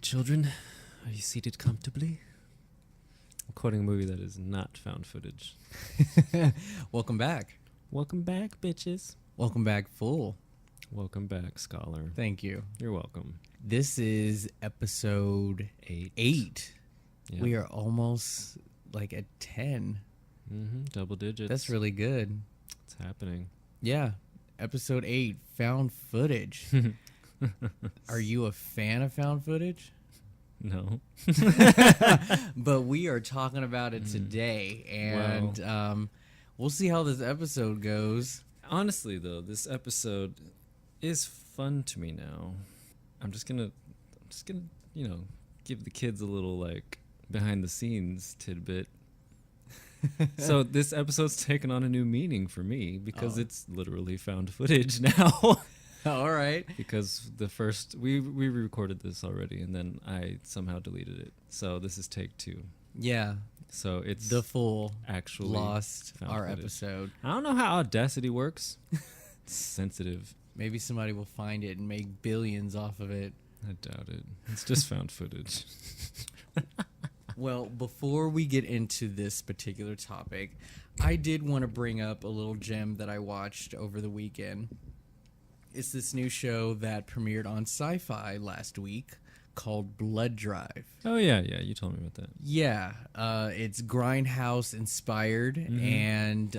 children, are you seated comfortably? I'm quoting a movie that is not found footage. Welcome back. Welcome back, bitches. Welcome back, Fool. Welcome back, Scholar. Thank you. You're welcome. This is episode 8. Yep. We are almost like at 10. Double digits. That's really good. It's happening. Yeah. Episode 8, found footage. Are you a fan of found footage? No. But we are talking about it today, and we'll see how this episode goes. Honestly, though, this episode is fun to me now. I'm just gonna, give the kids a little like behind the scenes tidbit. So this episode's taken on a new meaning for me because it's literally found footage now. All right. Because the first we recorded this already and then I somehow deleted it. So this is take 2. Yeah. So it's the full actually lost our footage. episode. I don't know how Audacity works. It's sensitive. Maybe somebody will find it and make billions off of it. I doubt it. It's just found footage. Well, before we get into this particular topic, I did want to bring up a little gem that I watched over the weekend. It's this new show that premiered on Sci-Fi last week called Blood Drive. Oh, yeah. You told me about that. Yeah, it's Grindhouse inspired, and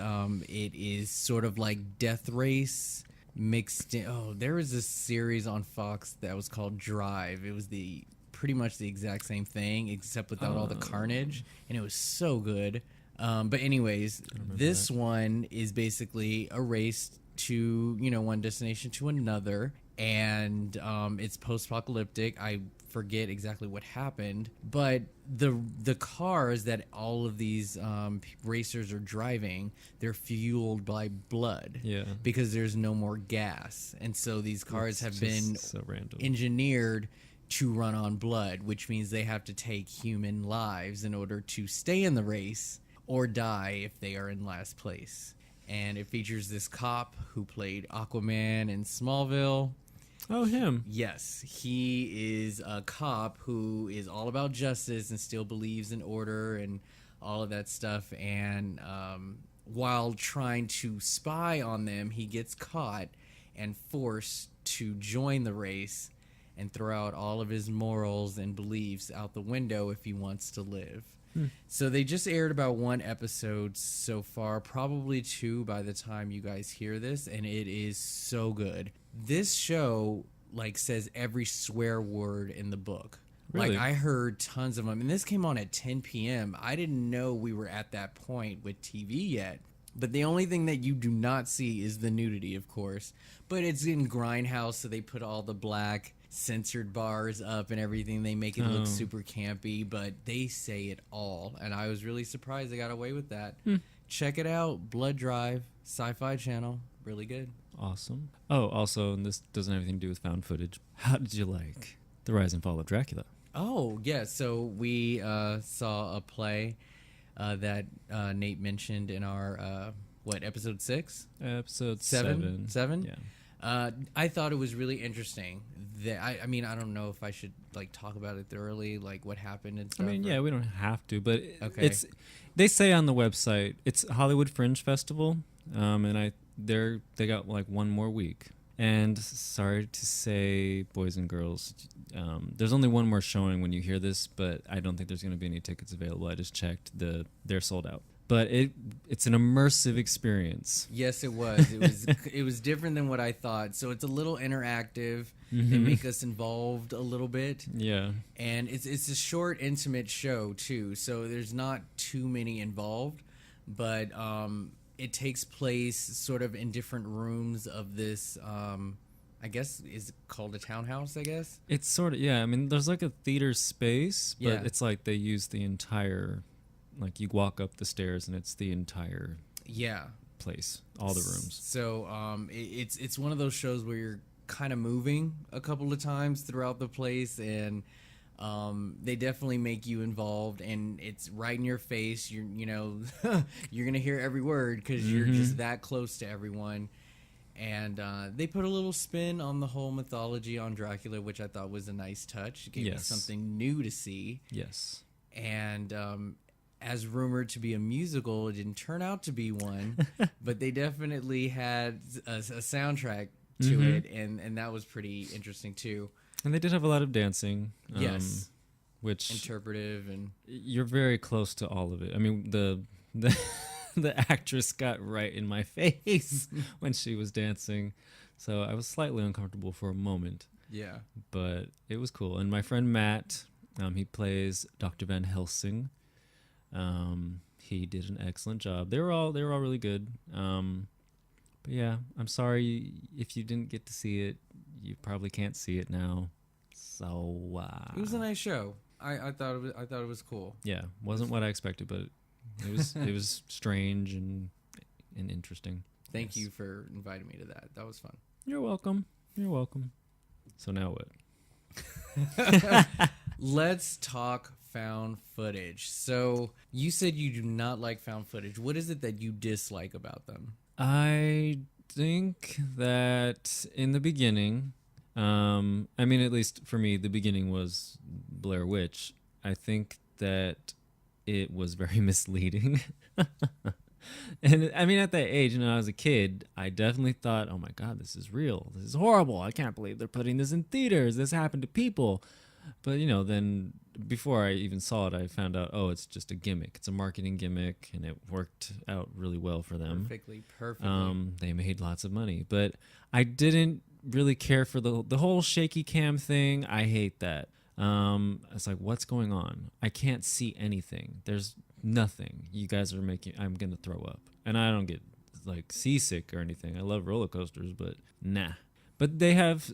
it is sort of like Death Race mixed in. Oh, there was this series on Fox that was called Drive. It was pretty much the exact same thing, except without all the carnage, and it was so good. But anyways, this one is basically a race to, one destination to another, and it's post-apocalyptic. I forget exactly what happened, but the cars that all of these racers are driving, they're fueled by blood. Yeah. Because there's no more gas, and so these cars have been so random. engineered to run on blood, which means they have to take human lives in order to stay in the race or die if they are in last place. And it features this cop who played Aquaman in Smallville. Oh, him. Yes, he is a cop who is all about justice and still believes in order and all of that stuff. And while trying to spy on them, he gets caught and forced to join the race and throw out all of his morals and beliefs out the window if he wants to live. So they just aired about 1 episode so far, probably 2 by the time you guys hear this, and it is so good. This show says every swear word in the book. Really? I heard tons of them, and this came on at 10 p.m. I didn't know we were at that point with TV yet. But the only thing that you do not see is the nudity, of course. But it's in Grindhouse, so they put all the black censored bars up and everything. They make it look super campy, but they say it all. And I was really surprised they got away with that. Check it out. Blood Drive, Sci-Fi Channel. Really good. Awesome. Oh, also, and this doesn't have anything to do with found footage. How did you like The Rise and Fall of Dracula? Oh, yeah. So we saw a play that Nate mentioned in our, episode 6? Episode 7? 7? Yeah. I thought it was really interesting. I mean, I don't know if I should talk about it thoroughly, what happened and stuff. I mean, yeah, we don't have to, but Okay. They say on the website it's Hollywood Fringe Festival, and they got 1 more week. And sorry to say, boys and girls, there's only 1 more showing when you hear this, but I don't think there's going to be any tickets available. I just checked; they're sold out. But it's an immersive experience. Yes, it was. It was different than what I thought. So it's a little interactive. They make us involved a little bit. Yeah. And it's a short, intimate show too. So there's not too many involved, but it takes place sort of in different rooms of this. I guess is called a townhouse. I guess It's sort of, yeah. I mean, there's a theater space, but Yeah. it's they use the entire. You walk up the stairs and it's the entire place, all the rooms. So it's one of those shows where you're kind of moving a couple of times throughout the place, and they definitely make you involved, and it's right in your face. You're gonna hear every word because you're just that close to everyone. And they put a little spin on the whole mythology on Dracula, which I thought was a nice touch. It gave me something new to see. Yes. And as rumored to be a musical, it didn't turn out to be one, but they definitely had a soundtrack to it, and that was pretty interesting too. And they did have a lot of dancing. Yes. Which Interpretive, and you're very close to all of it. I mean, the actress got right in my face when she was dancing, so I was slightly uncomfortable for a moment. yeah. But it was cool. And my friend Matt, he plays Dr. Van Helsing. He did an excellent job. They were all really good. But yeah, I'm sorry if you didn't get to see it. You probably can't see it now. So It was a nice show. I thought it was cool. yeah, wasn't what I expected, but it was strange and interesting. Thank you for inviting me to that. That was fun. You're welcome. You're welcome. So now what? Let's talk found footage. So you said you do not like found footage. What is it that you dislike about them? I think that in the beginning, I mean, at least for me, the beginning was Blair Witch. I think that it was very misleading. And I mean, at that age, I was a kid, I definitely thought, oh my God, this is real. This is horrible. I can't believe they're putting this in theaters. This happened to people. But, then before I even saw it, I found out, oh, it's just a gimmick. It's a marketing gimmick, and it worked out really well for them. Perfectly. They made lots of money. But I didn't really care for the whole shaky cam thing. I hate that. It's like, what's going on? I can't see anything. There's nothing. You guys are making, I'm going to throw up. And I don't get like seasick or anything. I love roller coasters, but nah. But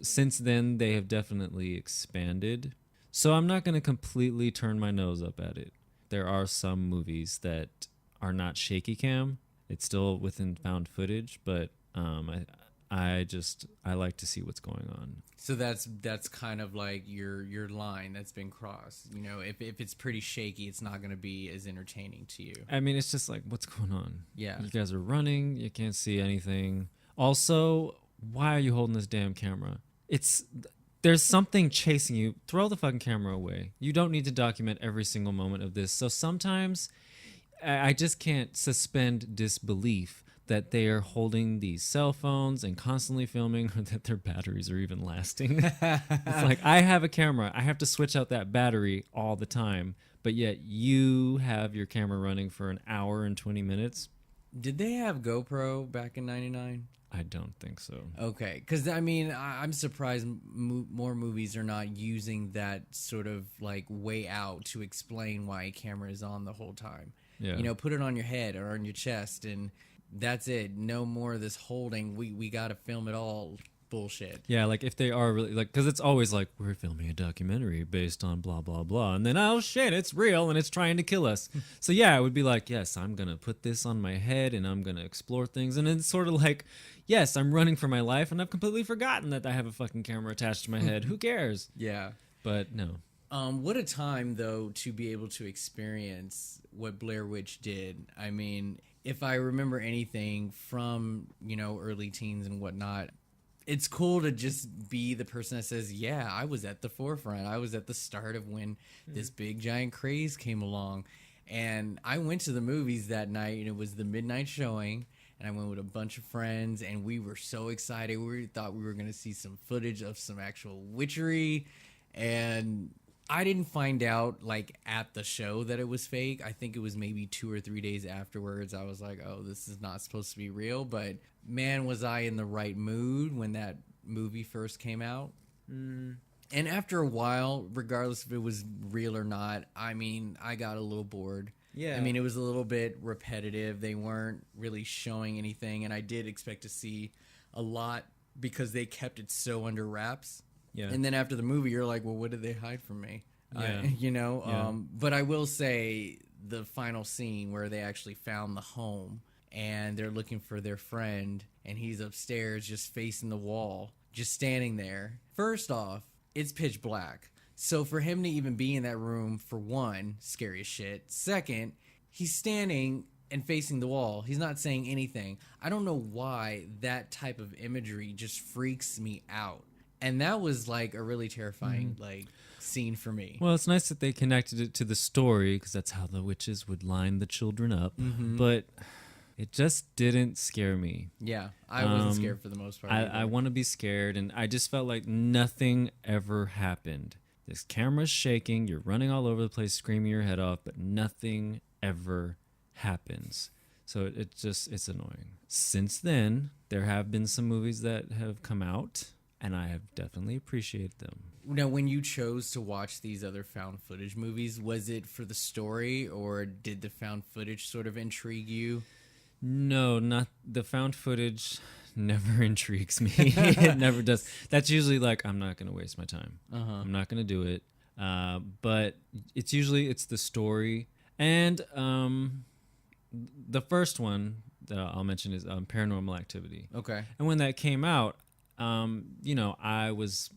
since then, they have definitely expanded. So I'm not going to completely turn my nose up at it. There are some movies that are not shaky cam. It's still within found footage, but I like to see what's going on. So that's kind of like your line that's been crossed. If it's pretty shaky, it's not going to be as entertaining to you. I mean, it's just like, what's going on? Yeah. You guys are running. You can't see anything. Also, why are you holding this damn camera? There's something chasing you. Throw the fucking camera away. You don't need to document every single moment of this. So sometimes I just can't suspend disbelief that they are holding these cell phones and constantly filming, or that their batteries are even lasting. It's like, I have a camera. I have to switch out that battery all the time. But yet you have your camera running for an hour and 20 minutes. Did they have GoPro back in '99? I don't think so. Okay, because I mean, I'm surprised more movies are not using that sort of like way out to explain why a camera is on the whole time. Yeah. Put it on your head or on your chest, and that's it. No more of this holding. We got to film it all bullshit. Yeah, like if they are really, like, because it's always like, we're filming a documentary based on blah, blah, blah. And then, oh shit, it's real and it's trying to kill us. So yeah, it would be like, yes, I'm going to put this on my head and I'm going to explore things. And it's sort of like, yes, I'm running for my life and I've completely forgotten that I have a fucking camera attached to my head. Who cares? Yeah. But no. What a time, though, to be able to experience what Blair Witch did. I mean, if I remember anything from, early teens and whatnot, it's cool to just be the person that says, yeah, I was at the forefront. I was at the start of when this big giant craze came along. And I went to the movies that night, and it was the midnight showing. And I went with a bunch of friends, and we were so excited. We thought we were going to see some footage of some actual witchery. And I didn't find out, like, at the show that it was fake. I think it was maybe 2 or 3 days afterwards. I was like, oh, this is not supposed to be real. But, man, was I in the right mood when that movie first came out. And after a while, regardless if it was real or not, I mean, I got a little bored. Yeah. I mean, it was a little bit repetitive. They weren't really showing anything. And I did expect to see a lot because they kept it so under wraps. Yeah. And then after the movie, you're like, well, what did they hide from me? Yeah. Yeah. But I will say the final scene where they actually found the home and they're looking for their friend and he's upstairs just facing the wall, just standing there. First off, it's pitch black. So for him to even be in that room, for one, scary as shit. Second, he's standing and facing the wall. He's not saying anything. I don't know why that type of imagery just freaks me out. And that was like a really terrifying like scene for me. Well, it's nice that they connected it to the story because that's how the witches would line the children up. But it just didn't scare me. Yeah, I wasn't scared for the most part. I want to be scared, and I just felt like nothing ever happened. This camera's shaking, you're running all over the place, screaming your head off, but nothing ever happens. So it's annoying. Since then, there have been some movies that have come out, and I have definitely appreciated them. Now, when you chose to watch these other found footage movies, was it for the story, or did the found footage sort of intrigue you? No, not the found footage. Never intrigues me. It never does. That's usually like, I'm not going to waste my time. I'm not going to do it. But it's the story. And the first one that I'll mention is Paranormal Activity. Okay. And when that came out, I was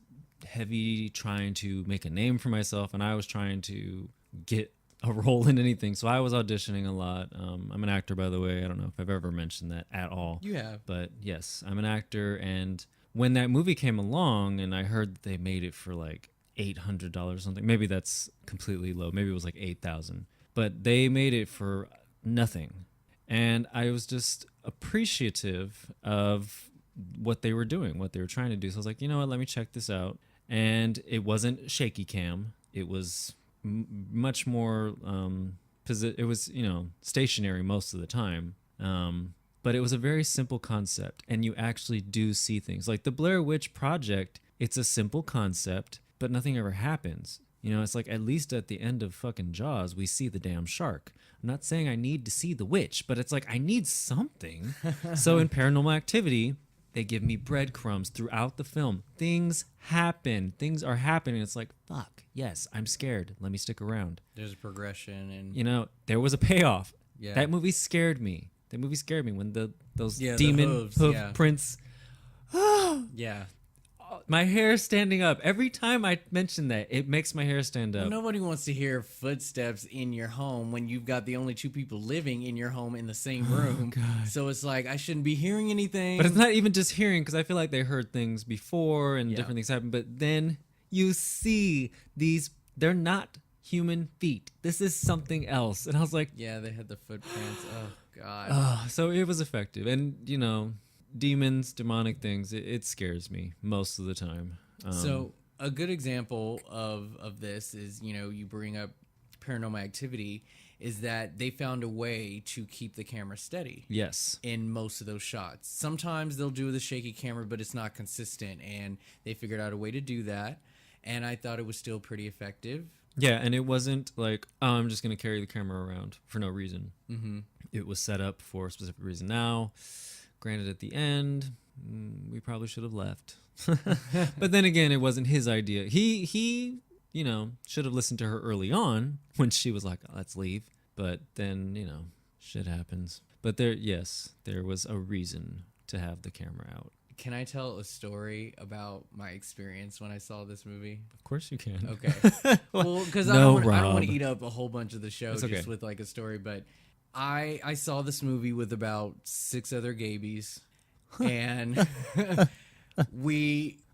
heavy trying to make a name for myself, and I was trying to get a role in anything. So I was auditioning a lot. I'm an actor, by the way. I don't know if I've ever mentioned that at all. You have. But yes, I'm an actor. And when that movie came along and I heard that they made it for like $800 or something, maybe that's completely low. Maybe it was like $8,000. But they made it for nothing. And I was just appreciative of what they were doing, what they were trying to do. So I was like, you know what, let me check this out. And it wasn't shaky cam. It was much more, it was, stationary most of the time. But it was a very simple concept, and you actually do see things. Like the Blair Witch Project, it's a simple concept, but nothing ever happens. It's like at least at the end of fucking Jaws, we see the damn shark. I'm not saying I need to see the witch, but it's like I need something. So in Paranormal Activity, they give me breadcrumbs throughout the film. Things happen. Things are happening. It's like, fuck, yes, I'm scared. Let me stick around. There's a progression. And there was a payoff. Yeah. That movie scared me. That movie scared me when those the demon hooves, hoof prints. Yeah. My hair standing up. Every time I mention that, it makes my hair stand up. Well, nobody wants to hear footsteps in your home when you've got the only two people living in your home in the same room. God. So it's like, I shouldn't be hearing anything. But it's not even just hearing, because I feel like they heard things before and Yeah. different things happen. But then you see these, they're not human feet. This is something else. And I was like, Yeah, they had the footprints. Oh, God. so it was effective. And, demons, demonic things, it scares me most of the time. So a good example of this is, you bring up Paranormal Activity, is that they found a way to keep the camera steady. Yes. In most of those shots. Sometimes they'll do the shaky camera, but it's not consistent, and they figured out a way to do that, and I thought it was still pretty effective. Yeah, and it wasn't like, oh, I'm just going to carry the camera around for no reason. Mm-hmm. It was set up for a specific reason. Now, granted, at the end, we probably should have left. But then again, it wasn't his idea. He should have listened to her early on when she was like, let's leave. But then, shit happens. But there was a reason to have the camera out. Can I tell a story about my experience when I saw this movie? Of course you can. Okay. Well, because I don't want to eat up a whole bunch of the show just with like a story, but I saw this movie with about 6 other gabies, and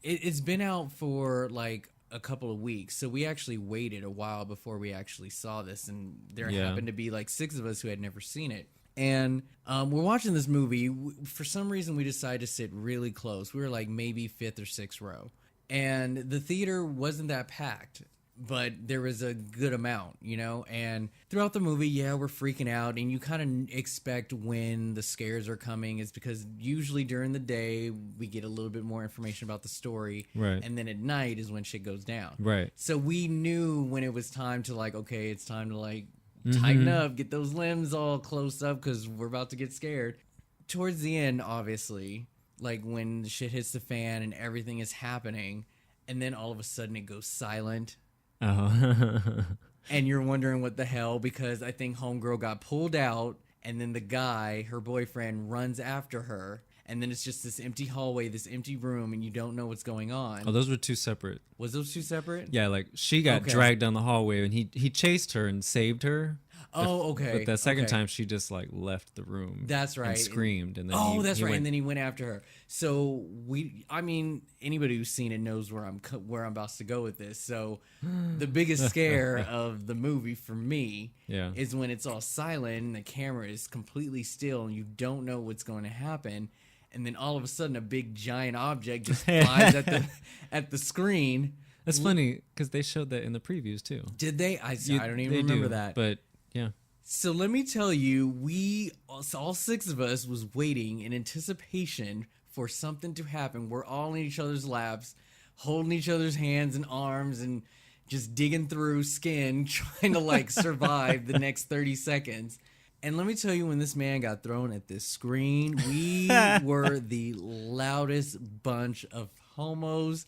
it's been out for like a couple of weeks, so we actually waited a while before we actually saw this, and there happened to be like 6 of us who had never seen it. And we're watching this movie. For some reason, we decided to sit really close. We were like maybe 5th or 6th row. And the theater wasn't that packed, but there was a good amount, And throughout the movie, we're freaking out. And you kind of expect when the scares are coming is because usually during the day, we get a little bit more information about the story. Right. And then at night is when shit goes down. Right. So we knew when it was time to like, okay, it's time to like, tighten up, get those limbs all close up because we're about to get scared. Towards the end, obviously, like when the shit hits the fan and everything is happening, and then all of a sudden it goes silent. Oh. And you're wondering what the hell, because I think homegirl got pulled out, and then the guy, her boyfriend, runs after her. And then it's just this empty hallway, this empty room, and you don't know what's going on. Oh, those were 2 separate. Was those 2 separate? Yeah, like she got dragged down the hallway, and he chased her and saved her. Oh, okay. But that second okay. time, she just like left the room. That's right. And screamed, and then Oh, that's he right. went, And then he went after her. So I mean, anybody who's seen it knows where I'm about to go with this. So the biggest scare of the movie for me Yeah. is when it's all silent and the camera is completely still and you don't know what's going to happen. And then all of a sudden, a big giant object just flies at the screen. That's funny because they showed that in the previews too. Did they? I don't even They remember do, that. But yeah. So let me tell you, we all six of us was waiting in anticipation for something to happen. We're all in each other's laps, holding each other's hands and arms, and just digging through skin, trying to like survive the next 30 seconds. And let me tell you, when this man got thrown at this screen, we were the loudest bunch of homos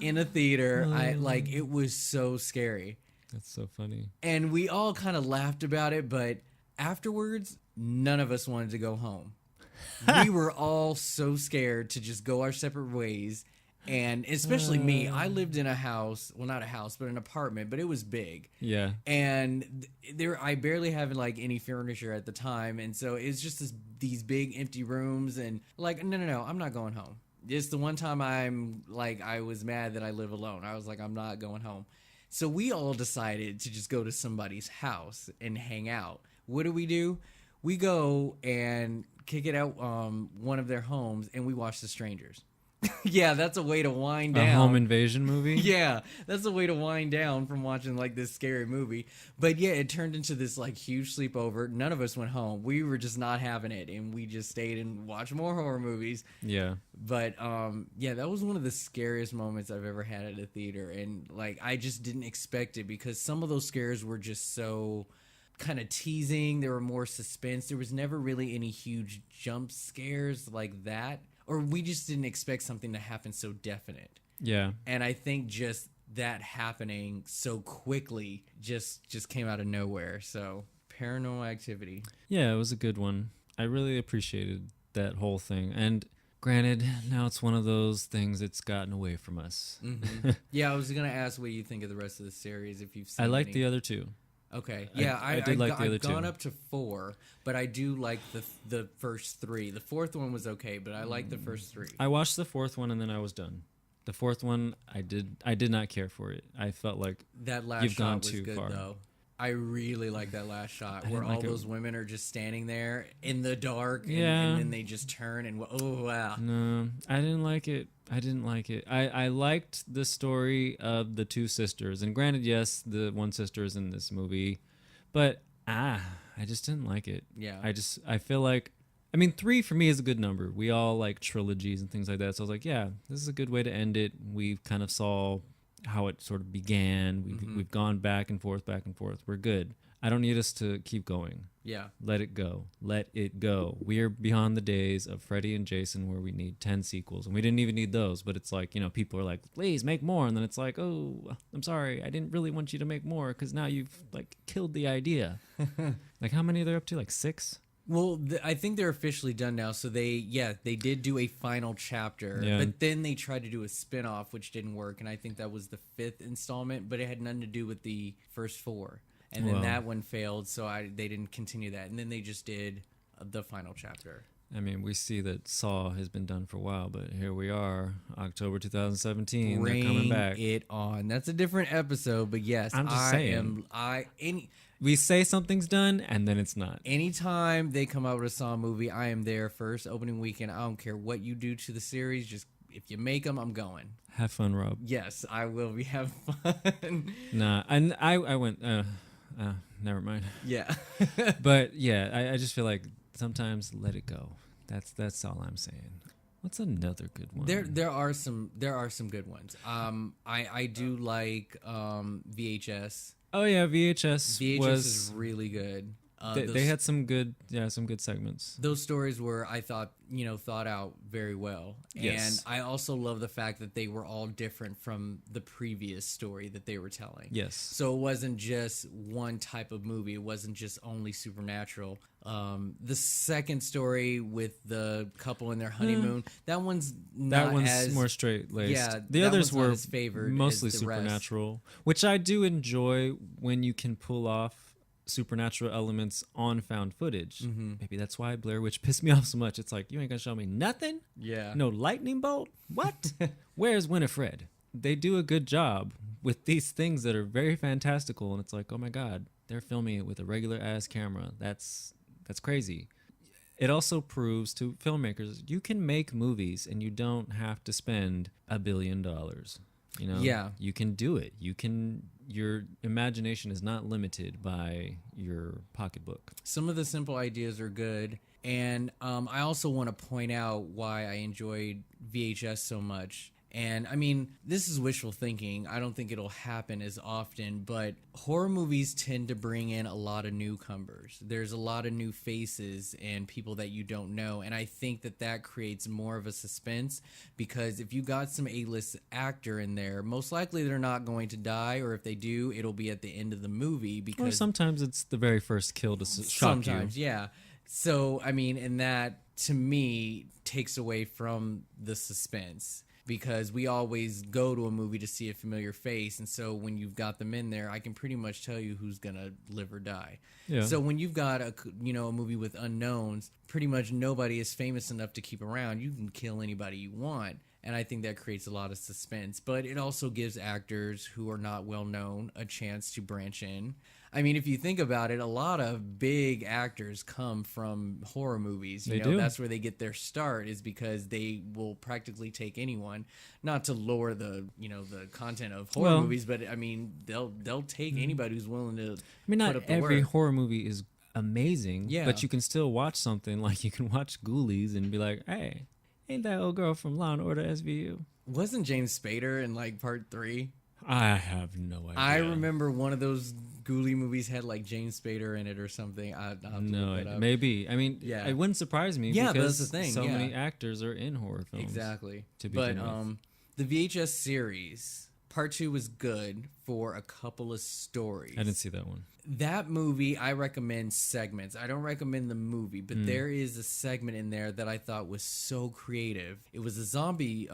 in a theater. It was so scary. That's so funny. And we all kind of laughed about it, but afterwards, none of us wanted to go home. We were all so scared to just go our separate ways. And especially me, I lived in a house, well, not a house, but an apartment, but it was big. Yeah. And I barely had like any furniture at the time. And so it's just these big empty rooms and like, no, I'm not going home. It's the one time I was mad that I live alone. I was like, I'm not going home. So we all decided to just go to somebody's house and hang out. What do? We go and kick it out one of their homes and we watch The Strangers. Yeah, that's a way to wind down. A home invasion movie? Yeah, that's a way to wind down from watching like this scary movie. But yeah, it turned into this like huge sleepover. None of us went home. We were just not having it, and we just stayed and watched more horror movies. Yeah. But yeah, that was one of the scariest moments I've ever had at a theater, and like I just didn't expect it because some of those scares were just so kind of teasing. There were more suspense. There was never really any huge jump scares like that. Or we just didn't expect something to happen so definite. Yeah. And I think just that happening so quickly just came out of nowhere. So Paranormal Activity. Yeah, it was a good one. I really appreciated that whole thing. And granted, now it's one of those things that's gotten away from us. Mm-hmm. Yeah, I was going to ask what you think of the rest of the series if you've seen I like any. the other two. Okay. Yeah, I did like the other I've gone two. up to 4, but I do like the first 3. The fourth one was okay, but I like the first 3. I watched the fourth one and then I was done. The fourth one, I did not care for it. I felt like That last you've shot gone was too good far. though. I really like that last shot where didn't all like it. those women are just standing there in the dark and, Yeah. and then they just turn and oh wow. No, I didn't like it. I liked the story of the two sisters. And granted, yes, the one sister is in this movie. But I just didn't like it. Yeah. I feel like, I mean, 3 for me is a good number. We all like trilogies and things like that. So I was like, yeah, this is a good way to end it. We kind of saw how it sort of began. We've gone back and forth. We're good. I don't need us to keep going. Yeah. Let it go. Let it go. We are beyond the days of Freddy and Jason where we need 10 sequels. And we didn't even need those. But it's like, people are like, please make more. And then it's like, oh, I'm sorry. I didn't really want you to make more because now you've like killed the idea. Like how many are there up to? Like 6? Well, I think they're officially done now. So they did do a final chapter, Yeah. but then they tried to do a spin-off, which didn't work. And I think that was the 5th installment, but it had nothing to do with the first 4. And then Wow. that one failed, so they didn't continue that. And then they just did the final chapter. I mean, we see that Saw has been done for a while, but here we are, October 2017. They're coming back. It on. That's a different episode, but yes, I'm just saying. We say something's done, and then it's not. Anytime they come out with a Saw movie, I am there first opening weekend. I don't care what you do to the series. Just if you make them, I'm going. Have fun, Rob. Yes, I will be having fun. Nah, and I went. Never mind. Yeah. But yeah, I just feel like sometimes let it go. That's all I'm saying. What's another good one? There are some good ones. I do like VHS. Oh yeah, VHS was is really good. they had some good segments. Those stories were, I thought, thought out very well. Yes. And I also love the fact that they were all different from the previous story that they were telling. Yes. So it wasn't just one type of movie. It wasn't just only supernatural. The second story with the couple in their honeymoon, that one's not as more straight laced. Yeah, the that others one's not were as favored mostly as the rest. supernatural, which I do enjoy when you can pull off supernatural elements on found footage. Mm-hmm. Maybe that's why Blair Witch pissed me off so much. It's like, you ain't gonna show me nothing? Yeah. No lightning bolt? What? Where's Winifred? They do a good job with these things that are very fantastical, and it's like, oh my God, they're filming it with a regular ass camera. That's crazy. It also proves to filmmakers you can make movies and you don't have to spend $1 billion. You know, Yeah. you can do it. Your imagination is not limited by your pocketbook. Some of the simple ideas are good. And I also want to point out why I enjoyed VHS so much. And I mean, this is wishful thinking. I don't think it'll happen as often, but horror movies tend to bring in a lot of newcomers. There's a lot of new faces and people that you don't know. And I think that creates more of a suspense, because if you got some A-list actor in there, most likely they're not going to die, or if they do, it'll be at the end of the movie. Because Or sometimes it's the very first kill to shock sometimes, yeah. So, I mean, and that to me takes away from the suspense, because we always go to a movie to see a familiar face. And so when you've got them in there, I can pretty much tell you who's going to live or die. Yeah. So when you've got a movie with unknowns, pretty much nobody is famous enough to keep around. You can kill anybody you want. And I think that creates a lot of suspense. But it also gives actors who are not well known a chance to branch in. I mean, if you think about it, a lot of big actors come from horror movies. You They know, do. that's where they get their start, is because they will practically take anyone. Not to lower the content of horror Well- movies, but I mean, they'll take anybody who's willing to. I mean, put not up the every work. horror movie is amazing, Yeah. but you can still watch something like you can watch Ghoulies and be like, hey, ain't that old girl from Law and Order SVU? Wasn't James Spader in like part 3? I have no idea. I remember one of those Ghoulie movies had like James Spader in it or something. I'll have to No, look it up. maybe. I mean, Yeah. it wouldn't surprise me. Yeah, but because that's the thing, so yeah. many actors are in horror films. Exactly. to But begin with. the VHS series, part 2 was good for a couple of stories. I didn't see that one. That movie, I recommend segments. I don't recommend the movie, but there is a segment in there that I thought was so creative. It was a zombie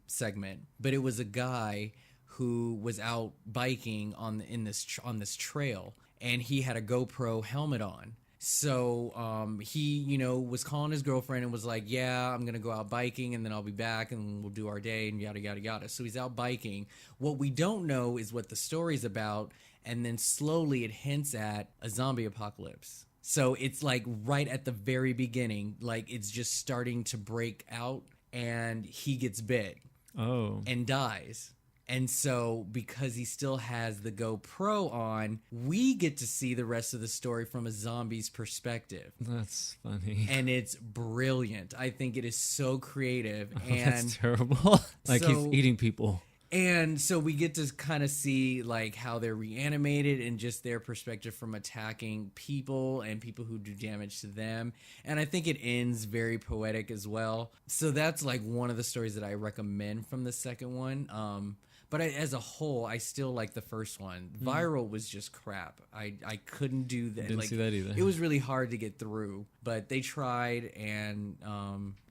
segment, but it was a guy who was out biking on this trail, and he had a GoPro helmet on. So he, was calling his girlfriend and was like, yeah, I'm going to go out biking and then I'll be back and we'll do our day and yada, yada, yada. So he's out biking. What we don't know is what the story's about. And then slowly it hints at a zombie apocalypse. So it's like right at the very beginning, like it's just starting to break out, and he gets bit Oh. and dies. And so because he still has the GoPro on, we get to see the rest of the story from a zombie's perspective. That's funny. And it's brilliant. I think it is so creative. Oh, And that's terrible. Like So- he's eating people. And so we get to kind of see like how they're reanimated and just their perspective from attacking people and people who do damage to them. And I think it ends very poetic as well. So that's like one of the stories that I recommend from the second one. But as a whole, I still like the first one. Viral was just crap. I couldn't do that. Didn't see that either. It was really hard to get through, but they tried, and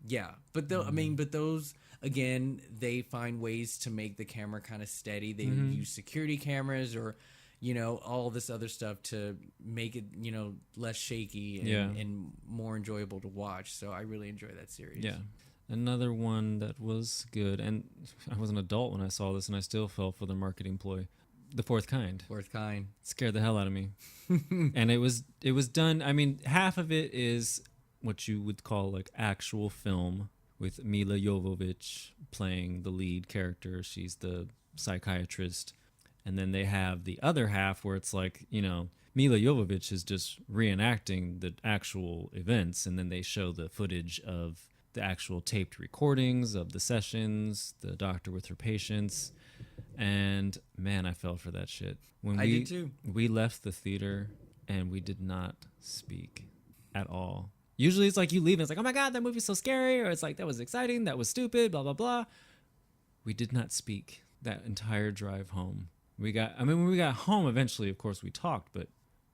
yeah. But but those, again, they find ways to make the camera kind of steady. They use security cameras or all this other stuff to make it less shaky and more enjoyable to watch. So I really enjoy that series. Yeah. Another one that was good, and I was an adult when I saw this, and I still fell for the marketing ploy. The Fourth Kind. Fourth Kind. Scared the hell out of me. And it was done. I mean, half of it is what you would call like actual film, with Mila Jovovich playing the lead character. She's the psychiatrist. And then they have the other half where it's like, Mila Jovovich is just reenacting the actual events, and then they show the footage of the actual taped recordings of the sessions, the doctor with her patients. And man, I fell for that shit. When I did too. We left the theater and we did not speak at all. Usually it's like you leave and it's like, oh my God, that movie's so scary. Or it's like, that was exciting. That was stupid, blah, blah, blah. We did not speak that entire drive home. When we got home, eventually, of course, we talked, but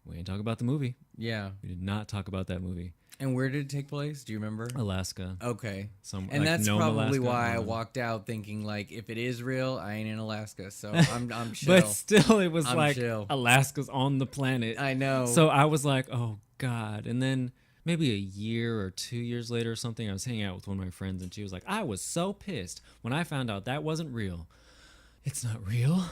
we didn't talk about the movie. Yeah. We did not talk about that movie. And where did it take place? Do you remember? Alaska. Okay. Some, And like, that's Nome, probably Alaska. why I don't know. walked out thinking like, if it is real, I ain't in Alaska, so I'm chill. But still, it was I'm like chill. Alaska's on the planet. I know. So I was like, oh God. And then maybe a year or 2 years later or something, I was hanging out with one of my friends, and she was like, I was so pissed when I found out that wasn't real. It's not real.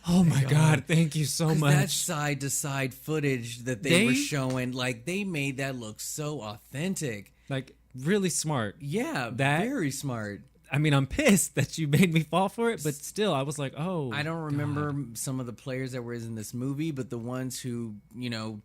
Oh my God. Thank you so 'Cause much. that side to side footage that they were showing, like they made that look so authentic. Like, really smart. Yeah, That- very smart. I mean, I'm pissed that you made me fall for it, but still, I was like, oh. I don't remember God. some of the players that were in this movie, but the ones who,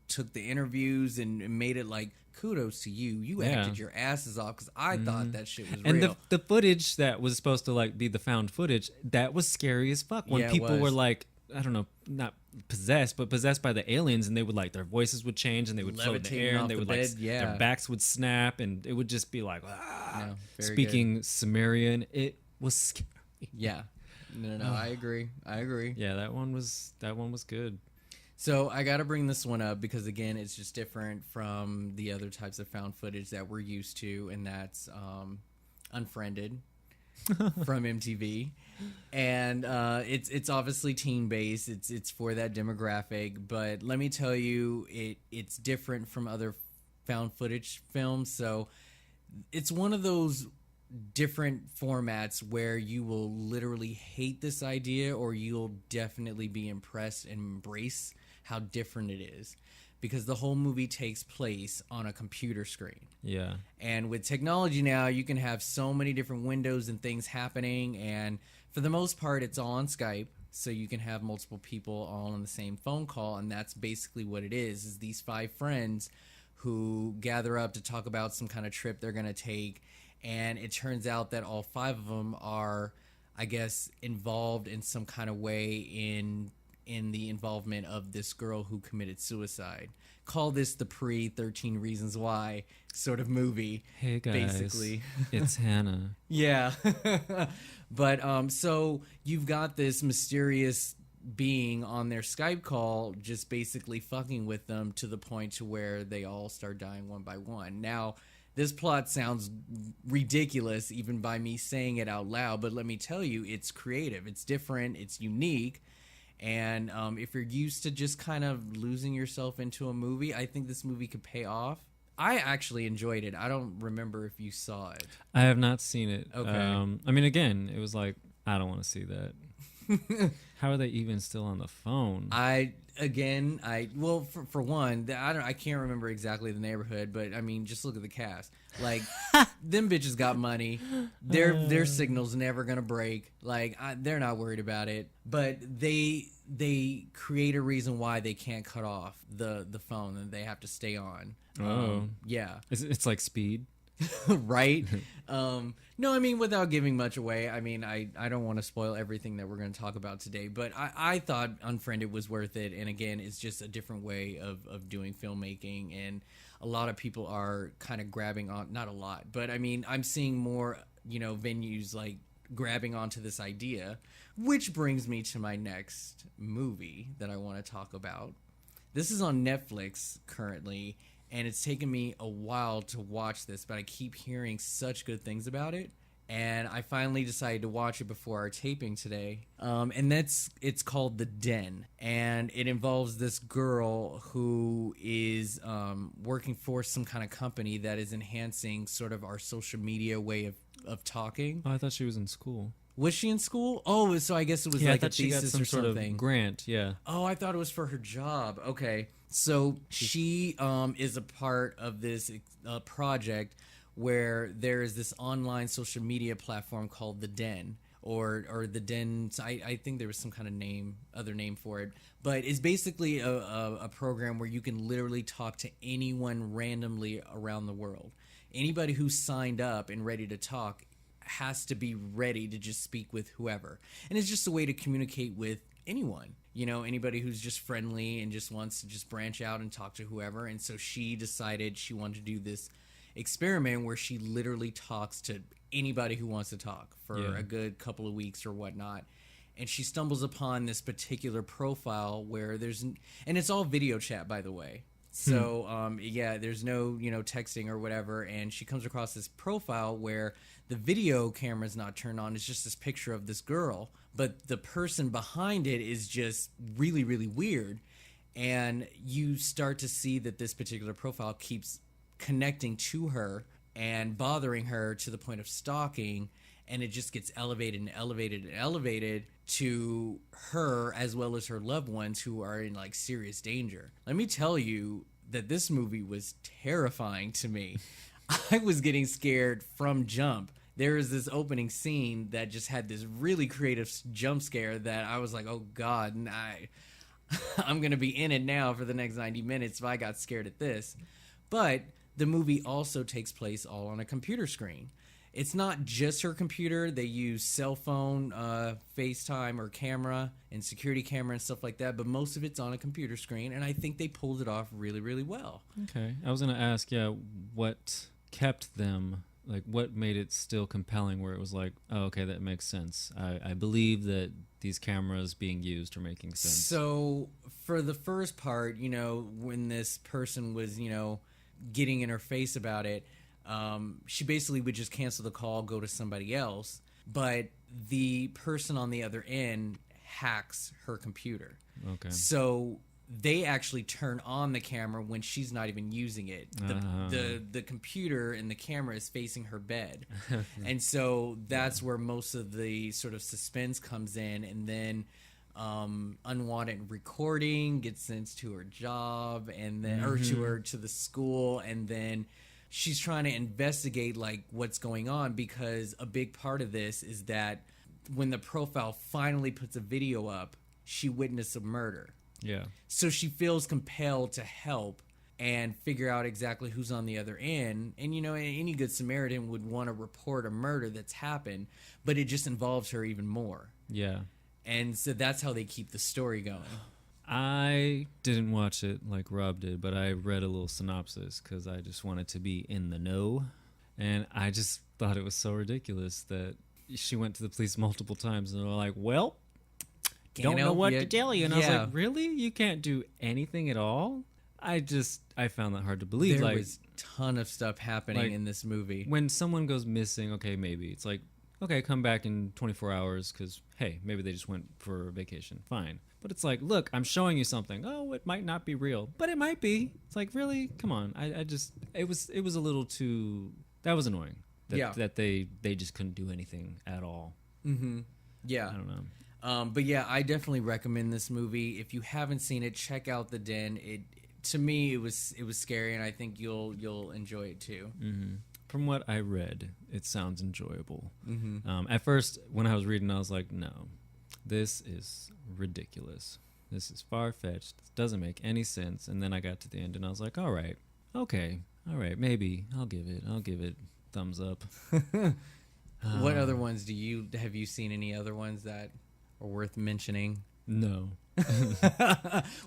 took the interviews and made it like, kudos to you. You Yeah. acted your asses off because I thought that shit was And real. the footage that was supposed to like be the found footage, that was scary as fuck. When Yeah, it people was. were like, I don't know, not possessed, but possessed by the aliens, and they would like their voices would change and they would float in the Levitating air off and they the would bed, like yeah. their backs would snap and it would just be like No, very speaking Sumerian. It was scary. Yeah. No, I agree. Yeah, that one was good. So I got to bring this one up because again, it's just different from the other types of found footage that we're used to, and that's Unfriended from MTV, and it's obviously teen based. It's for that demographic, but let me tell you, it's different from other found footage films. So it's one of those different formats where you will literally hate this idea or you'll definitely be impressed and embrace how different it is, because the whole movie takes place on a computer screen. Yeah. And with technology now, you can have so many different windows and things happening, and for the most part it's all on Skype, so you can have multiple people all on the same phone call, and that's basically what it is these 5 friends who gather up to talk about some kind of trip they're going to take. And it turns out that all 5 of them are, I guess, involved in some kind of way in the involvement of this girl who committed suicide. Call this the pre-13 Reasons Why sort of movie. Hey guys, basically. it's Hannah. Yeah. But so you've got this mysterious being on their Skype call just basically fucking with them to the point to where they all start dying one by one. Now, this plot sounds ridiculous even by me saying it out loud, but let me tell you, it's creative, it's different, it's unique. And if you're used to just kind of losing yourself into a movie, I think this movie could pay off. I actually enjoyed it. I don't remember if you saw it. I have not seen it. Okay. I mean, again, it was like, I don't want to see that. How are they even still on the phone? Well, for one, I can't remember exactly the neighborhood, but I mean, just look at the cast. Like, them bitches got money. Their signal's never gonna break. Like, they're not worried about it. But they create a reason why they can't cut off the phone and they have to stay on. Yeah. It's like Speed. Right? No, I mean, without giving much away, I mean, I don't want to spoil everything that we're going to talk about today, but I thought Unfriended was worth it. And again, it's just a different way of doing filmmaking. And a lot of people are kind of grabbing on, not a lot, but I mean, I'm seeing more, venues like grabbing onto this idea, which brings me to my next movie that I want to talk about. This is on Netflix currently, and it's taken me a while to watch this, but I keep hearing such good things about it. And I finally decided to watch it before our taping today. And it's called The Den. And it involves this girl who is working for some kind of company that is enhancing sort of our social media way of talking. Oh, I thought she was in school. Was she in school? Oh, so I guess it was like a she got thesis some or sort something. of grant. Yeah. Oh, I thought it was for her job. Okay. So she is a part of this project where there is this online social media platform called The Den, or The Den. I think there was some kind of other name for it. But it's basically a program where you can literally talk to anyone randomly around the world. Anybody who's signed up and ready to talk has to be ready to just speak with whoever. And it's just a way to communicate with anyone. Anybody who's just friendly and just wants to just branch out and talk to whoever. And so she decided she wanted to do this experiment where she literally talks to anybody who wants to talk for a good couple of weeks or whatnot. And she stumbles upon this particular profile where and it's all video chat, by the way. So, yeah, there's no, texting or whatever. And she comes across this profile where the video camera's not turned on. It's just this picture of this girl. But the person behind it is just really, really weird. And you start to see that this particular profile keeps connecting to her and bothering her to the point of stalking. And it just gets elevated and elevated and elevated to her as well as her loved ones who are in like serious danger. Let me tell you that this movie was terrifying to me. I was getting scared from jump. There is this opening scene that just had this really creative jump scare that I was like, oh God, I'm going to be in it now for the next 90 minutes if I got scared at this. But the movie also takes place all on a computer screen. It's not just her computer. They use cell phone, FaceTime or camera and security camera and stuff like that. But most of it's on a computer screen. And I think they pulled it off really, really well. Okay. I was going to ask, what kept them, like what made it still compelling where it was like, oh, okay, that makes sense. I believe that these cameras being used are making sense. So for the first part, when this person was, getting in her face about it, she basically would just cancel the call, go to somebody else. But the person on the other end hacks her computer. Okay. So they actually turn on the camera when she's not even using it. The computer and the camera is facing her bed. And so that's where most of the sort of suspense comes in. And then unwanted recording gets sent to her job and then or to the school, and then she's trying to investigate like what's going on, because a big part of this is that when the profile finally puts a video up, she witnessed a murder. Yeah. So she feels compelled to help and figure out exactly who's on the other end. And, any good Samaritan would want to report a murder that's happened, but it just involves her even more. Yeah. And so that's how they keep the story going. I didn't watch it like Rob did, but I read a little synopsis because I just wanted to be in the know. And I just thought it was so ridiculous that she went to the police multiple times and they're like, well, don't know what to tell you. And I was like, really? You can't do anything at all? I found that hard to believe. There was a ton of stuff happening in this movie. When someone goes missing, okay, maybe. It's like, okay, come back in 24 hours because, hey, maybe they just went for a vacation. Fine. But it's like, look, I'm showing you something. Oh, it might not be real, but it might be. It's like, really? Come on. It was a little too, that was annoying. That they just couldn't do anything at all. Mm-hmm. Yeah. I don't know. But yeah, I definitely recommend this movie. If you haven't seen it, check out The Den. To me, it was scary, and I think you'll enjoy it too. Mm-hmm. From what I read, it sounds enjoyable. Mm-hmm. At first, when I was reading, I was like, no, this is ridiculous. This is far-fetched. This doesn't make any sense. And then I got to the end, and I was like, all right, okay, all right, maybe I'll give it thumbs up. What other ones have you seen? Any other ones that are worth mentioning? No.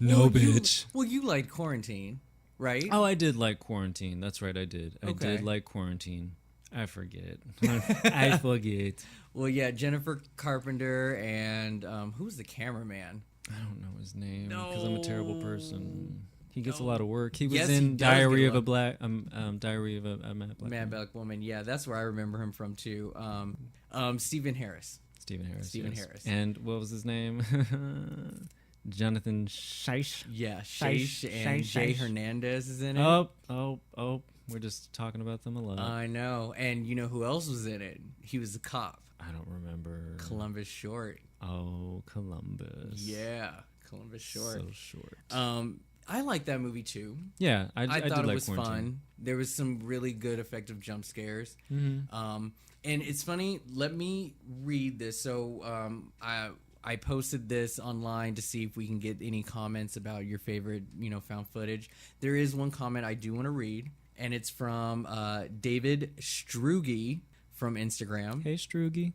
No, bitch. You liked Quarantine, right? Oh, I did like Quarantine. That's right, I did. Okay. I did like Quarantine. I forget. I forget. Well, yeah, Jennifer Carpenter and who's the cameraman? I don't know his name because I'm a terrible person. He gets a lot of work. He was Yes, in he Diary does of a Diary of a Mad Black Woman. Yeah, that's where I remember him from too. Stephen Harris. Stephen Harris. Harris. And what was his name? Jonathan Scheish. Yeah, Scheish and Jay Hernandez is in it. Oh. We're just talking about them a lot. I know. And you know who else was in it? He was the cop. I don't remember. Columbus Short. Oh, Columbus. Yeah, Columbus Short. So short. I like that movie too. Yeah, I thought did it was Quarantine. fun. There was some really good effective jump scares. Mm-hmm. And it's funny. Let me read this. So I posted this online to see if we can get any comments about your favorite, found footage. There is one comment I do want to read, and it's from David Strugi from Instagram. Hey, Strugi.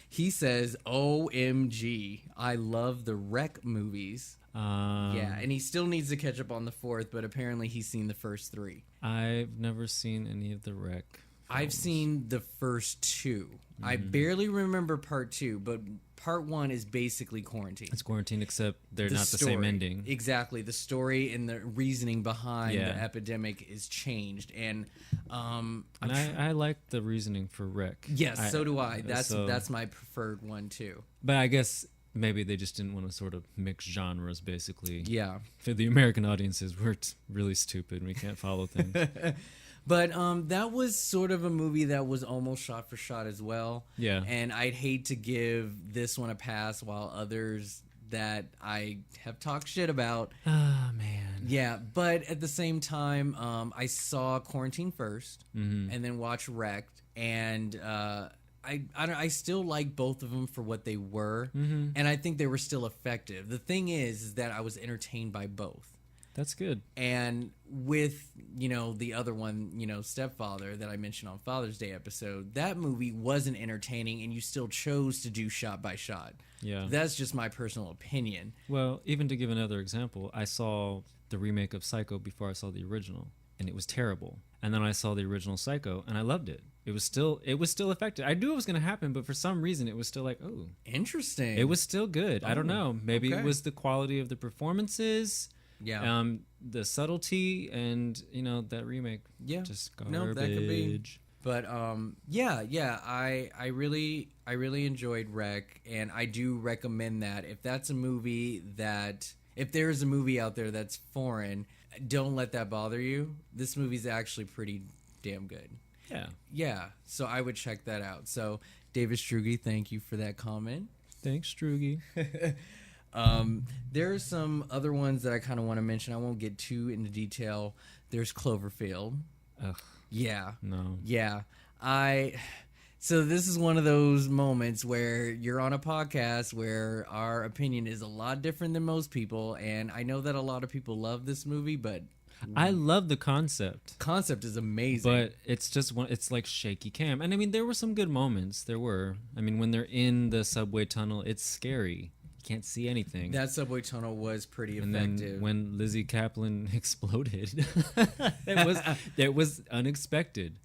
He says, OMG, I love the Wreck movies. Yeah, and he still needs to catch up on the fourth, but apparently he's seen the first three. I've never seen any of the Wreck films. I've seen the first two. I barely remember part two, but part 1 is basically Quarantine. It's Quarantine, except they're not the story, same ending. Exactly. The story and the reasoning behind Yeah. the epidemic is changed. And I like the reasoning for Wreck. yes, so do I. That's my preferred one too. But I guess maybe they just didn't want to sort of mix genres, basically. Yeah. For the American audiences, we're really stupid. We can't follow things. But that was sort of a movie that was almost shot for shot as well. Yeah. And I'd hate to give this one a pass while others that I have talked shit about. Oh, man. Yeah, but at the same time, I saw Quarantine first and then watched Wrecked. And I still like both of them for what they were. And I think they were still effective. The thing is that I was entertained by both. That's good. And with, the other one, Stepfather that I mentioned on Father's Day episode, that movie wasn't entertaining and you still chose to do shot by shot. Yeah. That's just my personal opinion. Well, even to give another example, I saw the remake of Psycho before I saw the original, and it was terrible. And then I saw the original Psycho, and I loved it. It was still effective. I knew it was going to happen, but for some reason, it was still like, oh. Interesting. It was still good. I don't know. Maybe okay. it was the quality of the performances. Yeah. The subtlety, and that remake. Yeah. Just garbage. No, that could be. But yeah. I really enjoyed Wreck, and I do recommend that if there's a movie out there that's foreign, don't let that bother you. This movie's actually pretty damn good. Yeah. Yeah. So I would check that out. So David Struge, thank you for that comment. Thanks, Struge. There are some other ones that I kind of want to mention. I won't get too into detail. There's Cloverfield. Ugh. Yeah. No. Yeah. So this is one of those moments where you're on a podcast where our opinion is a lot different than most people, and I know that a lot of people love this movie, but I love the concept. Concept is amazing. But it's just it's like shaky cam. And I mean, there were some good moments. There were. I mean, when they're in the subway tunnel, it's scary. Can't see anything. That subway tunnel was pretty and effective. Then when Lizzie Kaplan exploded, it was unexpected.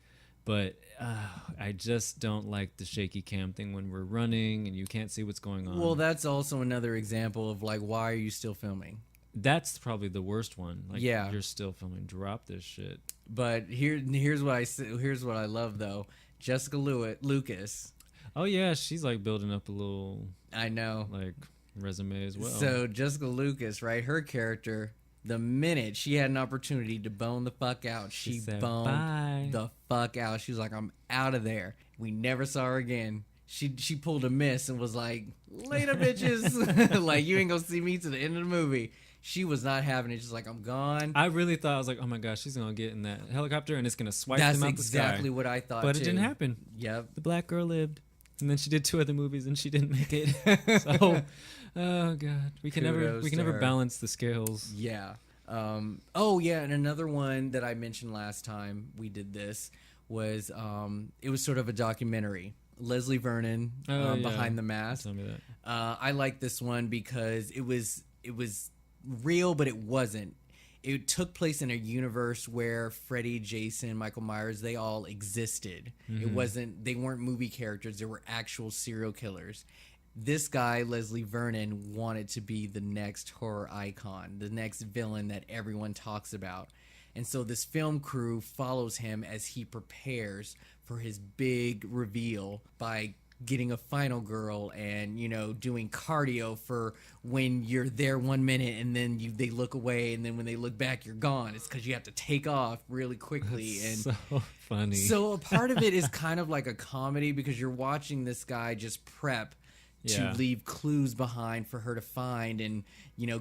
But I just don't like the shaky cam thing when we're running and you can't see what's going on. Well, that's also another example of like, why are you still filming? That's probably the worst one. Like, yeah, you're still filming. Drop this shit. But here's what I love though. Jessica Lucas. Oh yeah, she's like building up a little. I know. Like. Resume as well. So Jessica Lucas, right? Her character, the minute she had an opportunity to bone the fuck out, she said, boned bye. The fuck out. She was like, I'm out of there. We never saw her again. She pulled a miss and was like, later bitches. Like, you ain't gonna see me to the end of the movie. She was not having it. She's like, I'm gone. I really thought, I was like, oh my gosh, she's gonna get in that helicopter and it's gonna swipe them out the sky. That's exactly what I thought. But too. It didn't happen. Yep. The black girl lived. And then she did 2 other movies and she didn't make it. So, oh god, we can never balance the scales. Yeah. Oh yeah, and another one that I mentioned last time we did this was it was sort of a documentary. Leslie Vernon, Behind the Mask. Tell me that. I like this one because it was real, but it wasn't. It took place in a universe where Freddy, Jason, Michael Myers, they all existed. Mm-hmm. They weren't movie characters. They were actual serial killers. This guy, Leslie Vernon, wanted to be the next horror icon, the next villain that everyone talks about. And so this film crew follows him as he prepares for his big reveal by getting a final girl and, doing cardio for when you're there 1 minute and then they look away and then when they look back, you're gone. It's because you have to take off really quickly. That's and so funny. So a part of it is kind of like a comedy because you're watching this guy just prep to leave clues behind for her to find and,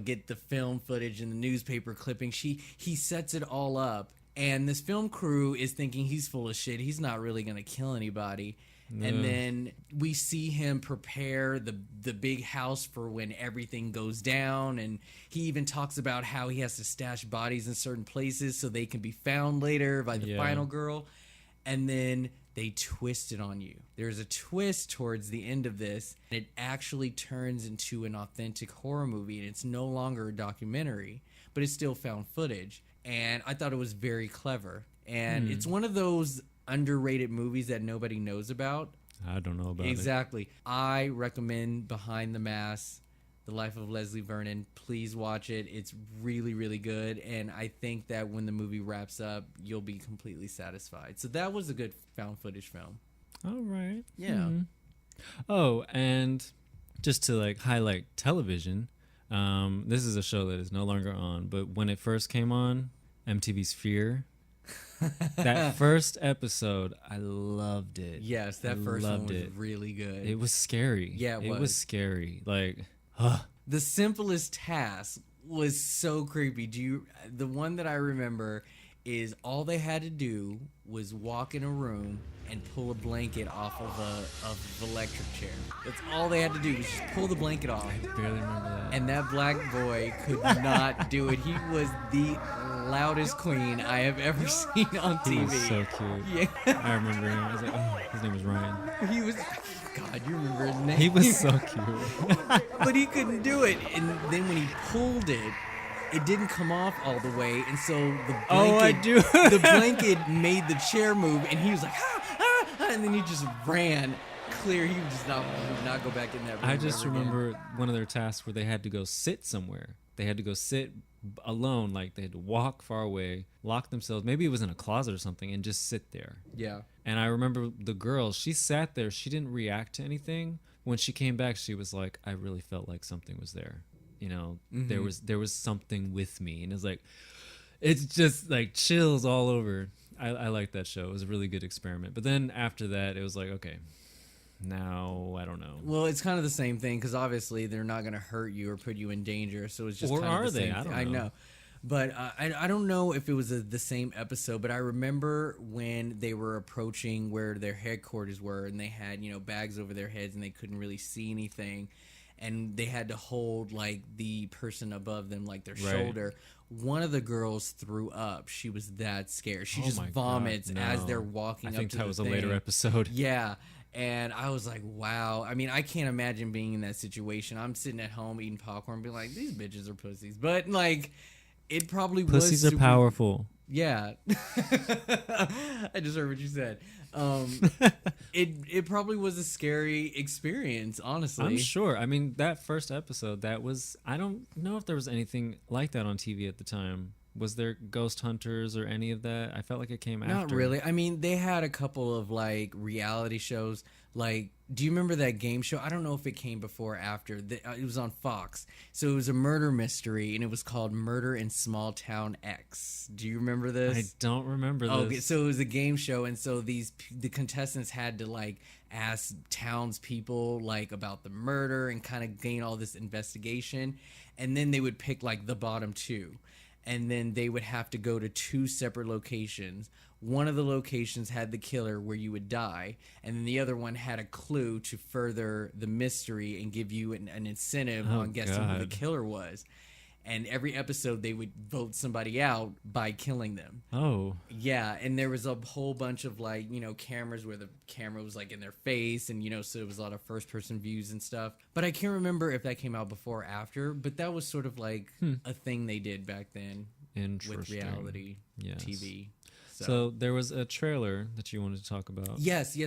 get the film footage and the newspaper clippings. He sets it all up. And this film crew is thinking he's full of shit. He's not really going to kill anybody. No. And then we see him prepare the big house for when everything goes down. And he even talks about how he has to stash bodies in certain places so they can be found later by the final girl. And then they twist it on you. There's a twist towards the end of this. And it actually turns into an authentic horror movie. And it's no longer a documentary, but it's still found footage. And I thought it was very clever. And it's one of those underrated movies that nobody knows about. I don't know about it. Exactly. I recommend Behind the Mask, The Life of Leslie Vernon. Please watch it. It's really, really good. And I think that when the movie wraps up, you'll be completely satisfied. So that was a good found footage film. All right. Yeah. Mhm. Oh, and just to like highlight television, this is a show that is no longer on, but when it first came on, MTV's Fear, that first episode, I loved it. Yes, that I first one loved was it. really good. It was scary. Yeah, it was was. scary. Like, The simplest task was so creepy. The one that I remember is all they had to do was walk in a room and pull a blanket off of an electric chair. That's all they had to do was just pull the blanket off. I barely remember that. And that black boy could not do it. He was the loudest queen I have ever seen on TV. He was so cute. Yeah. I remember him. I was like, oh, his name was Ryan. He was, God, you remember his name. He was so cute. But he couldn't do it. And then when he pulled it, it didn't come off all the way, and so the blanket, Oh, I do. the blanket made the chair move, and he was like, and then he just ran clear. He would not go back in that room. I just ever again. remember one of their tasks where they had to go sit somewhere. They had to go sit alone, like they had to walk far away, lock themselves. Maybe it was in a closet or something, and just sit there. Yeah. And I remember the girl, she sat there. She didn't react to anything. When she came back, she was like, I really felt like something was there. You know, there was something with me. And it's like, it's just like chills all over. I liked that show. It was a really good experiment. But then after that, it was like, okay, now I don't know. Well, it's kind of the same thing because obviously they're not going to hurt you or put you in danger. So it's just Or kind of are the they? same I thing. don't know. I know. But I don't know if it was the same episode, but I remember when they were approaching where their headquarters were and they had, bags over their heads and they couldn't really see anything. And they had to hold like the person above them, like their shoulder. One of the girls threw up. She was that scared. She just my God, vomits no. as they're walking up to the I think that was a thing. later episode. Yeah. And I was like, wow. I mean, I can't imagine being in that situation. I'm sitting at home eating popcorn being like, these bitches are pussies. But like, it probably was Pussies are powerful. Yeah. I just heard what you said. It probably was a scary experience, honestly. I'm sure. I mean, that first episode, I don't know if there was anything like that on TV at the time. Was there Ghost Hunters or any of that? I felt like it came after. Not really. I mean, they had a couple of like reality shows. Like, do you remember that game show? I don't know if it came before or after. It was on Fox. So it was a murder mystery, and it was called Murder in Small Town X. Do you remember this? I don't remember this. Okay, so it was a game show, and so the contestants had to like ask townspeople like about the murder and kind of gain all this investigation, and then they would pick like the bottom two. And then they would have to go to two separate locations. One of the locations had the killer where you would die, and then the other one had a clue to further the mystery and give you an incentive on guessing who the killer was. And every episode they would vote somebody out by killing them. Oh. Yeah, and there was a whole bunch of like, cameras where the camera was like in their face and, so it was a lot of first person views and stuff. But I can't remember if that came out before or after, but that was sort of like a thing they did back then with reality TV. So there was a trailer that you wanted to talk about. Yes.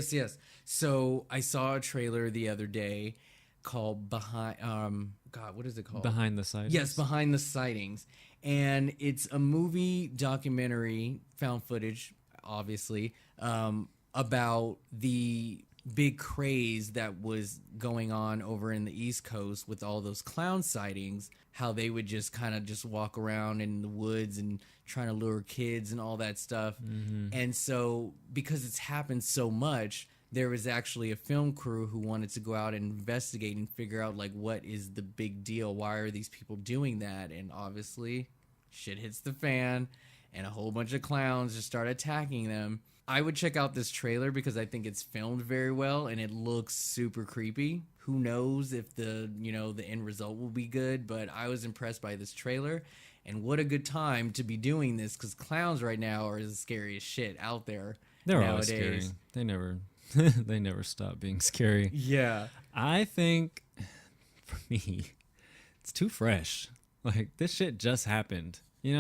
So I saw a trailer the other day called what is it called? Behind the Sightings? Yes, Behind the Sightings. And it's a movie documentary, found footage, obviously, about the big craze that was going on over in the East Coast with all those clown sightings, how they would just kind of just walk around in the woods and trying to lure kids and all that stuff. Mm-hmm. And so because it's happened so much, there was actually a film crew who wanted to go out and investigate and figure out like what is the big deal, why are these people doing that? And obviously shit hits the fan and a whole bunch of clowns just start attacking them. I would check out this trailer because I think it's filmed very well and it looks super creepy. Who knows if the end result will be good, but I was impressed by this trailer. And what a good time to be doing this because clowns right now are the scariest shit out there. They're nowadays. always scary. They never stop being scary. Yeah. I think for me, it's too fresh. Like this shit just happened. I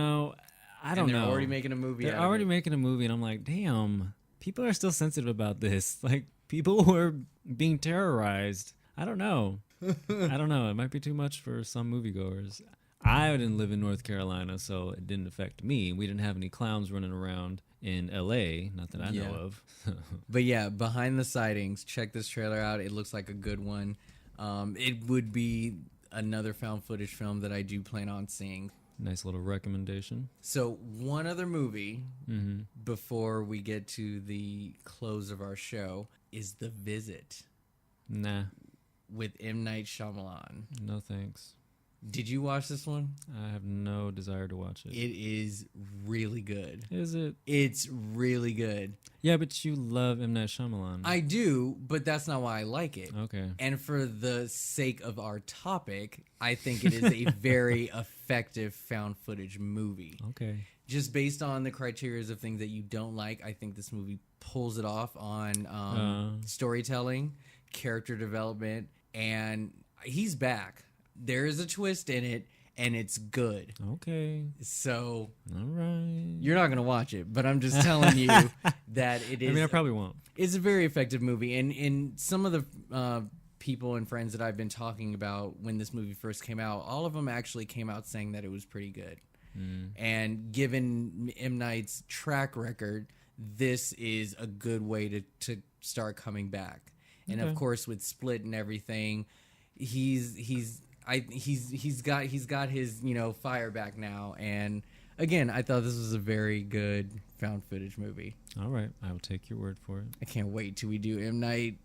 don't know. They're already making a movie. They're already making a movie, and I'm like, damn, people are still sensitive about this. Like, People were being terrorized. I don't know. I don't know. It might be too much for some moviegoers. I didn't live in North Carolina, so it didn't affect me. We didn't have any clowns running around in LA, not that I know of. But yeah, behind the sightings, check this trailer out. It looks like a good one. It would be another found footage film that I do plan on seeing. Nice little recommendation. So one other movie before we get to the close of our show is The Visit Nah, with M. Night Shyamalan. no thanks. Did you watch this one? I have no desire to watch it. It is really good. Is it? It's really good. Yeah, but you love M. Night Shyamalan. I do, but that's not why I like it. Okay. And for the sake of our topic, I think it is a very effective found footage movie. Okay. Just based on the criteria of things that you don't like, I think this movie pulls it off on storytelling, character development, and he's back. There is a twist in it, and it's good. Okay. So, all right. You're not going to watch it, but I'm just telling you that it is. I mean, I probably won't. It's a very effective movie. And some of the people and friends that I've been talking about when this movie first came out, all of them actually came out saying that it was pretty good. And given M. Night's track record, this is a good way to start coming back. And of course, with Split and everything, he's got his fire back now. And again, I thought this was a very good found footage movie. All right, I will take your word for it. I can't wait till we do M. Night.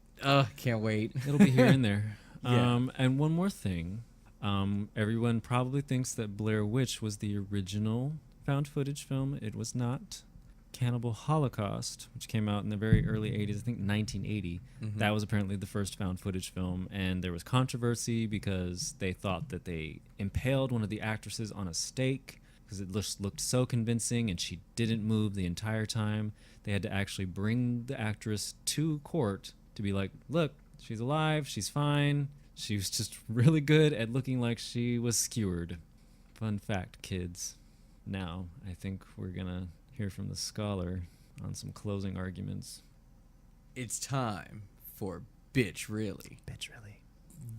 Can't wait. It'll be here and there. Yeah. And one more thing. Everyone probably thinks that Blair Witch was the original found footage film. It was not. Cannibal Holocaust, which came out in the very early 80s, I think 1980. That was apparently the first found footage film, and there was controversy because they thought that they impaled one of the actresses on a stake because it just looked so convincing and she didn't move the entire time. They had to actually bring the actress to court to be like, look, she's alive, she's fine. She was just really good at looking like she was skewered. Fun fact, kids. Now, I think we're going to hear from the scholar on some closing arguments. It's time for Bitch Really. Bitch Really.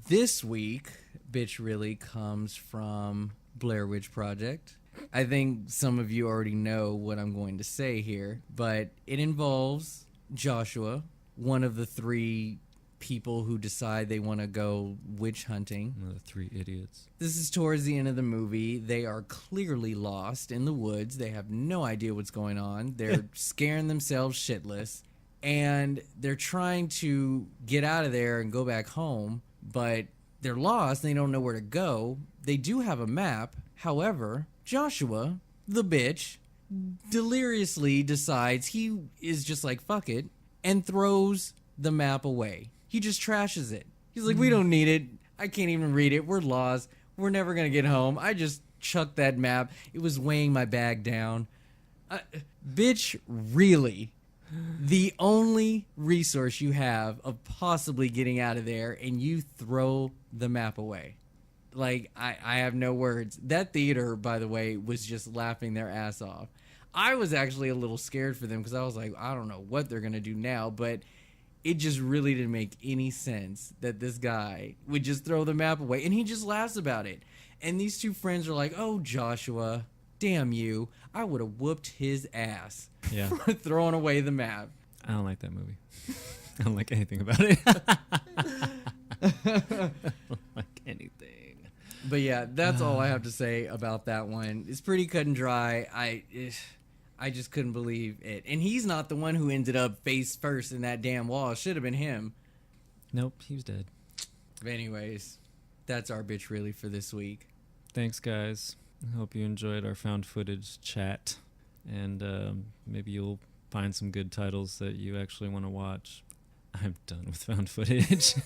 This week, Bitch Really comes from Blair Witch Project. I think some of you already know what I'm going to say here, but it involves Joshua, one of the three people who decide they want to go witch hunting. One of the three idiots. This is towards the end of the movie. They are clearly lost in the woods. They have no idea what's going on. They're scaring themselves shitless. And they're trying to get out of there and go back home, but they're lost. They don't know where to go. They do have a map. However, Joshua, the bitch, deliriously decides he is just like, fuck it, and throws the map away. He just trashes it. He's like, we don't need it. I can't even read it. We're lost. We're never going to get home. I just chucked that map. It was weighing my bag down. Bitch, really? The only resource you have of possibly getting out of there, and you throw the map away. Like, I have no words. That theater, by the way, was just laughing their ass off. I was actually a little scared for them because I was like, I don't know what they're going to do now, but it just really didn't make any sense that this guy would just throw the map away, and he just laughs about it. And these two friends are like, oh, Joshua, damn you. I would have whooped his ass for throwing away the map. I don't like that movie. I don't like anything about it. I don't like anything. But yeah, that's all I have to say about that one. It's pretty cut and dry. I just couldn't believe it. And he's not the one who ended up face first in that damn wall. It should have been him. Nope, he was dead. But anyways, that's our Bitch Really for this week. Thanks, guys. I hope you enjoyed our found footage chat. And maybe you'll find some good titles that you actually want to watch. I'm done with found footage.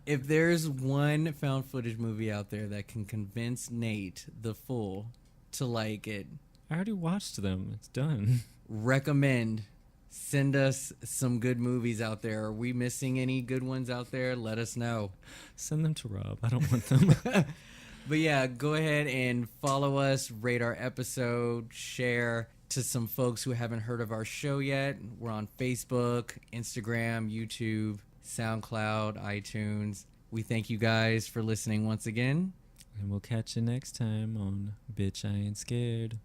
If there's one found footage movie out there that can convince Nate, the fool, to like it, I already watched them. It's done. recommend. Send us some good movies out there. Are we missing any good ones out there? Let us know. Send them to Rob. I don't want them. But yeah, go ahead and follow us, rate our episode, share, To some folks who haven't heard of our show yet, we're on Facebook, Instagram, YouTube, SoundCloud, iTunes. We thank you guys for listening once again. And we'll catch you next time on Bitch I Ain't Scared.